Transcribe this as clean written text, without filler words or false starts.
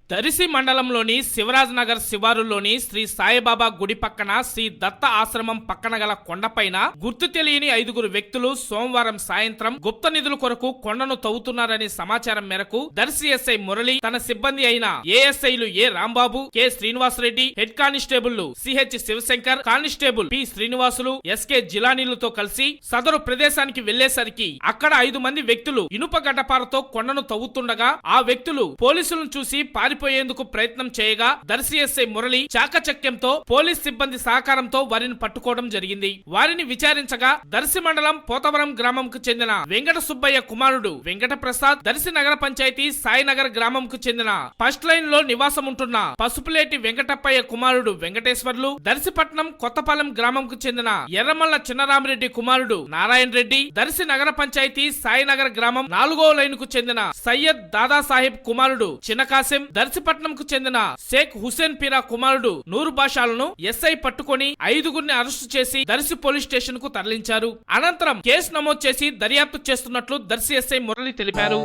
దరిసి మండలంలోని శివరాజ్ నగర్ శివారులోని శ్రీ సాయిబాబా గుడి పక్కన శ్రీ దత్త ఆశ్రమం పక్కన గల కొండపైన గుర్తు తెలియని 5 వ్యక్తులు సోమవారం సాయంత్రం గుప్త నిధుల కొరకు కొండను తవ్వుతున్నారనే సమాచారం మేరకు దర్శి ఎస్ఐ మురళి తన సిబ్బంది అయిన ఏఎస్ఐలు A Rambabu, K Srinivasa Reddy, head constable CH Sivasankar, constable P Srinivasulu, SK జిలానీలతో కలిసి సదరు ప్రదేశానికి వెళ్లేసరికి అక్కడ 5 మంది వ్యక్తులు ఇనుప గడ్డపారతో కొండను తవ్వుతుండగా ఆ వ్యక్తులు పోలీసులను చూసి పారిపోయేందుకు ప్రయత్నం చేయగా దర్శి ఎస్ఐ మురళి చాకచక్యంతో పోలీస్ సిబ్బంది సహకారంతో వారిని పట్టుకోవడం జరిగింది. వారిని విచారించగా దర్శి మండలం పోతవరం గ్రామంకు చెందిన వెంకట సుబ్బయ్య కుమారుడు వెంకట ప్రసాద్, దర్శి నగర పంచాయతీ సాయినగర్ గ్రామంకు చెందిన ఫస్ట్ లైన్ లో నివాసముంటున్న పసుపులేటి వెంకటప్పయ్య కుమారుడు వెంకటేశ్వర్లు, దర్శిపట్నం కొత్తపాలెం గ్రామంకు చెందిన ఎర్రమల్ల చిన్నరామిరెడ్డి కుమారుడు నారాయణ రెడ్డి, దర్శి నగర పంచాయతీ సాయినగర్ గ్రామం 4వ లైన్ కు చెందిన సయ్యద్ దాదాసాహెబ్ కుమారుడు చిన్నకాసిం, దర్శిపట్నంకు చెందిన షేక్ హుసేన్ పీరా కుమారుడు నూరు భాషాలను ఎస్ఐ పట్టుకొని 5గురిని అరెస్టు చేసి దర్శి పోలీస్ స్టేషన్ కు తరలించారు. అనంతరం కేసు నమోదు చేసి దర్యాప్తు చేస్తున్నట్లు దర్శి ఎస్ఐ మురళి తెలిపారు.